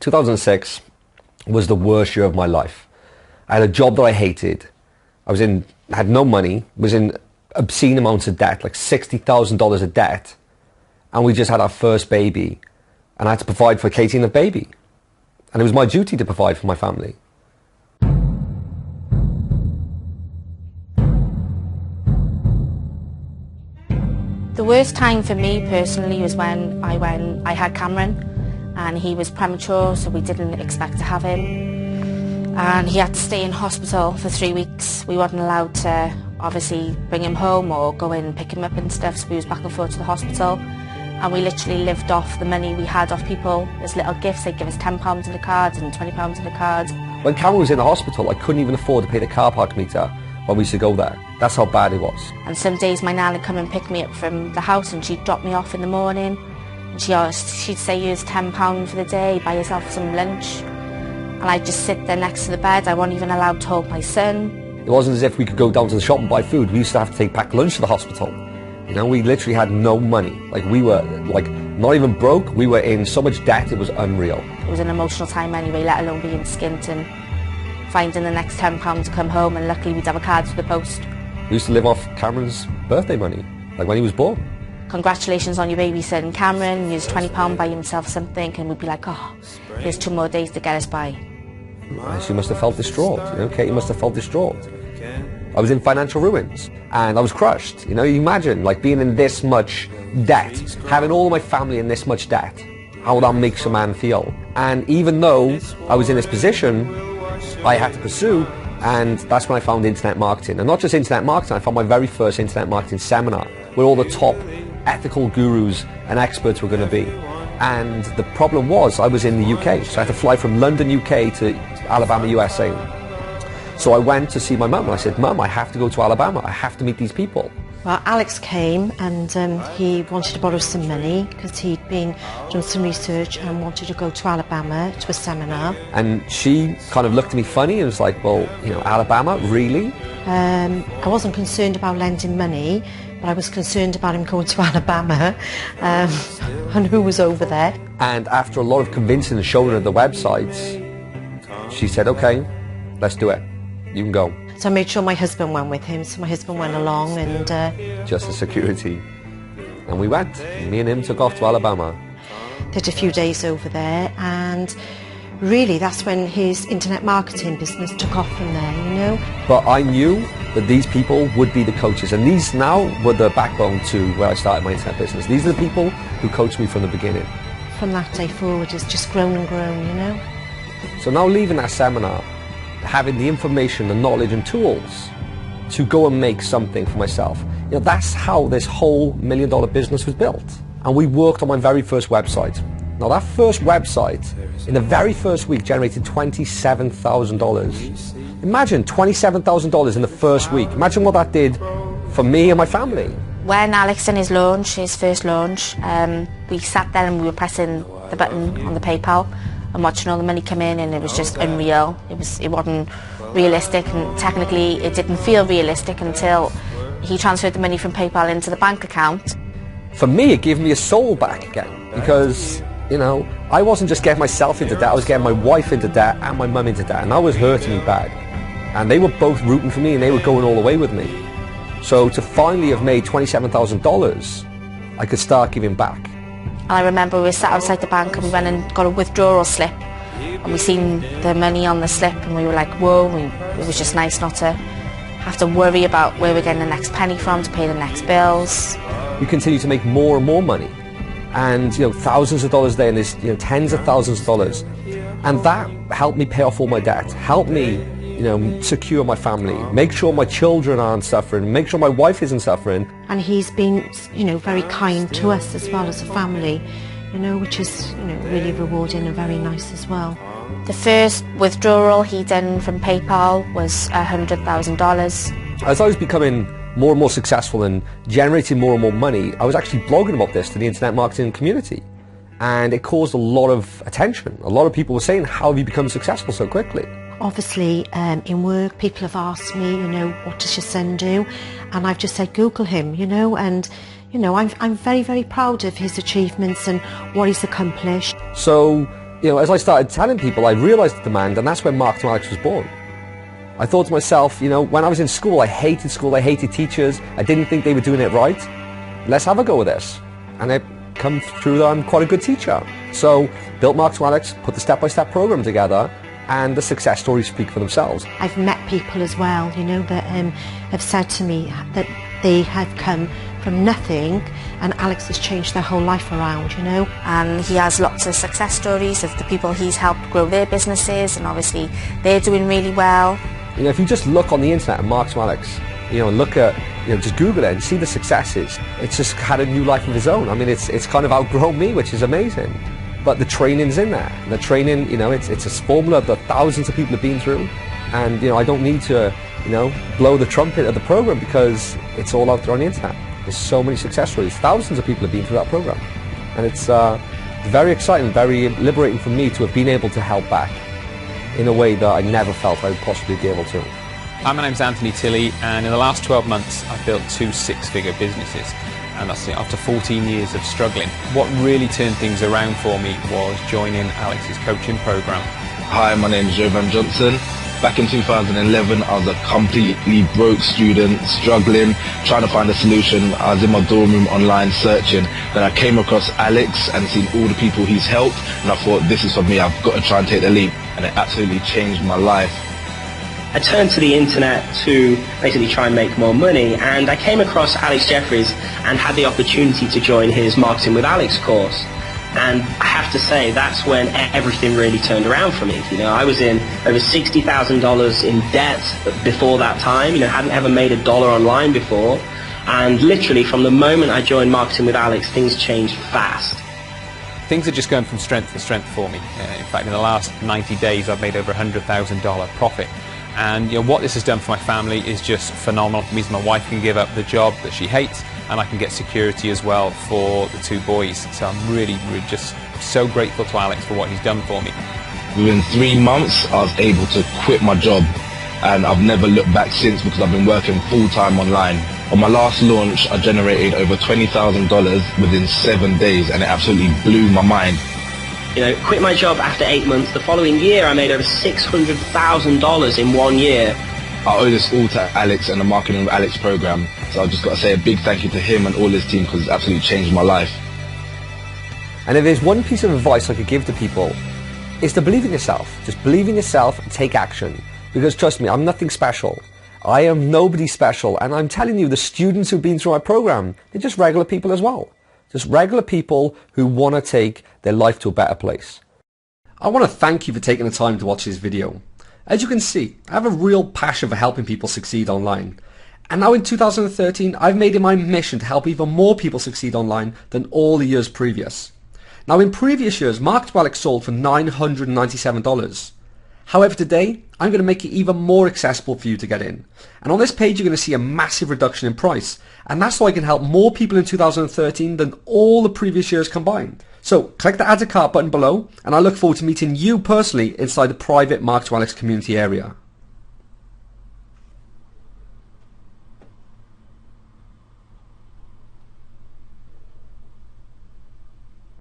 2006 was the worst year of my life. I had a job that I hated. Had no money, was in obscene amounts of debt, like $60,000 of debt. And we just had our first baby. And I had to provide for Katie and the baby. And it was my duty to provide for my family. The worst time for me personally was when I had Cameron, and he was premature, so we didn't expect to have him. And he had to stay in hospital for 3 weeks. We weren't allowed to obviously bring him home or go in and pick him up and stuff, so we was back and forth to the hospital. And we literally lived off the money we had off people as little gifts. They'd give us £10 in the cards and £20 in the cards. When Cameron was in the hospital, I couldn't even afford to pay the car park meter when we used to go there. That's how bad it was. And some days my nan would come and pick me up from the house, and she'd drop me off in the morning. And she'd say, here's £10 for the day, buy yourself some lunch. And I'd just sit there next to the bed. I wasn't even allowed to hold my son. It wasn't as if we could go down to the shop and buy food. We used to have to take packed lunch to the hospital. You know, we literally had no money. Like, we were, like, not even broke. We were in so much debt, it was unreal. It was an emotional time anyway, let alone being skint and finding the next £10 to come home, and luckily we'd have a card for the post. We used to live off Cameron's birthday money, like when he was born. Congratulations on your baby son, Cameron. He was £20, buy himself something, and we'd be like, oh, here's 2 more days to get us by. She must have felt distraught, you know, Katie must have felt distraught. I was in financial ruins, and I was crushed. You know, you imagine, like, being in this much debt, having all my family in this much debt, how that makes a man feel. And even though I was in this position, I had to pursue, and that's when I found internet marketing. And not just internet marketing, I found my very first internet marketing seminar, where all the top ethical gurus and experts were going to be. And the problem was, I was in the UK, so I had to fly from London, UK to Alabama, USA. So I went to see my mum, and I said, Mum, I have to go to Alabama, I have to meet these people. Well, Alex came, and he wanted to borrow some money because he'd done some research and wanted to go to Alabama to a seminar. And she kind of looked at me funny and was like, well, you know, Alabama, really? I wasn't concerned about lending money, but I was concerned about him going to Alabama and who was over there. And after a lot of convincing and showing her the websites, she said, okay, let's do it. You can go. So I made sure my husband went with him, so my husband went along and... just as security. And we went. Me and him took off to Alabama. Did a few days over there, and really that's when his internet marketing business took off from there, you know. But I knew that these people would be the coaches, and these now were the backbone to where I started my internet business. These are the people who coached me from the beginning. From that day forward, it's just grown and grown, you know. So now leaving that seminar, having the information, the knowledge and tools to go and make something for myself. You know, that's how this whole $1 million business was built. And we worked on my very first website. Now that first website, in the very first week, generated $27,000. Imagine $27,000 in the first week. Imagine what that did for me and my family. When Alex done his launch, his first launch, we sat there and we were pressing the button on the PayPal and watching all the money come in, and it was just unreal. It wasn't realistic, and technically it didn't feel realistic until he transferred the money from PayPal into the bank account. For me, it gave me a soul back again, because, you know, I wasn't just getting myself into debt, I was getting my wife into debt and my mum into debt, and that was hurting me bad. And they were both rooting for me, and they were going all the way with me. So to finally have made $27,000, I could start giving back. And I remember we were sat outside the bank and we went and got a withdrawal slip, and we seen the money on the slip and we were like, whoa, it was just nice not to have to worry about where we're getting the next penny from to pay the next bills. We continue to make more and more money, and, you know, thousands of dollars a day, and there's, you know, tens of thousands of dollars. And that helped me pay off all my debt, helped me, you know, secure my family, make sure my children aren't suffering, make sure my wife isn't suffering. And he's been, you know, very kind to us as well as a family, you know, which is, you know, really rewarding and very nice as well. The first withdrawal he done from PayPal was $100,000. As I was becoming more and more successful and generating more and more money, I was actually blogging about this to the internet marketing community. And it caused a lot of attention. A lot of people were saying, how have you become successful so quickly? Obviously, in work, people have asked me, you know, what does your son do? And I've just said, Google him, you know, and, you know, I'm very, very proud of his achievements and what he's accomplished. So as I started telling people, I realised the demand, and that's when Mark to Alex was born. I thought to myself, when I was in school, I hated teachers, I didn't think they were doing it right. Let's have a go with this. And I come through that I'm quite a good teacher. So, built Mark to Alex, put the step-by-step program together, and the success stories speak for themselves. I've met people as well, that have said to me that they have come from nothing and Alex has changed their whole life around, And he has lots of success stories of the people he's helped grow their businesses, and obviously they're doing really well. If you just look on the internet at Mark to Alex, look at, just Google it and see the successes. It's just had a new life of its own. I mean, it's kind of outgrown me, which is amazing. But the training's in there. The training, it's a formula that thousands of people have been through. And, I don't need to, blow the trumpet of the program because it's all out there on the internet. There's so many success stories. Thousands of people have been through that program. And it's very exciting, very liberating for me to have been able to help back in a way that I never felt I would possibly be able to. Hi, my name's Anthony Tilley, and in the last 12 months I've built 2 six-figure businesses, and that's after 14 years of struggling. What really turned things around for me was joining Alex's coaching program. Hi, my name's Jovan Johnson. Back in 2011, I was a completely broke student, struggling, trying to find a solution. I was in my dorm room online searching. Then I came across Alex and seen all the people he's helped, and I thought, this is for me, I've got to try and take the leap. And it absolutely changed my life. I turned to the internet to basically try and make more money, and I came across Alex Jeffries and had the opportunity to join his Marketing with Alex course. And I have to say, that's when everything really turned around for me. I was in over $60,000 in debt before that time. Hadn't ever made $1 online before. And literally from the moment I joined Marketing with Alex, things changed fast. Things are just going from strength to strength for me. In fact, in the last 90 days, I've made over $100,000 profit. And what this has done for my family is just phenomenal. It means my wife can give up the job that she hates, and I can get security as well for the 2 boys. So I'm really just so grateful to Alex for what he's done for me. Within 3 months, I was able to quit my job, and I've never looked back since because I've been working full-time online. On my last launch, I generated over $20,000 within 7 days, and it absolutely blew my mind. Quit my job after 8 months. The following year, I made over $600,000 in 1 year. I owe this all to Alex and the Marketing with Alex program. So I've just got to say a big thank you to him and all his team because it's absolutely changed my life. And if there's one piece of advice I could give to people, it's to believe in yourself. Just believe in yourself and take action. Because trust me, I'm nothing special. I am nobody special. And I'm telling you, the students who've been through my program, they're just regular people as well. Just regular people who want to take their life to a better place. I want to thank you for taking the time to watch this video. As you can see, I have a real passion for helping people succeed online. And now in 2013, I've made it my mission to help even more people succeed online than all the years previous. Now in previous years, Mark to Alex sold for $997. However, today, I'm going to make it even more accessible for you to get in. And on this page, you're going to see a massive reduction in price. And that's so I can help more people in 2013 than all the previous years combined. So click the Add to Cart button below, and I look forward to meeting you personally inside the private Mark to Alex community area.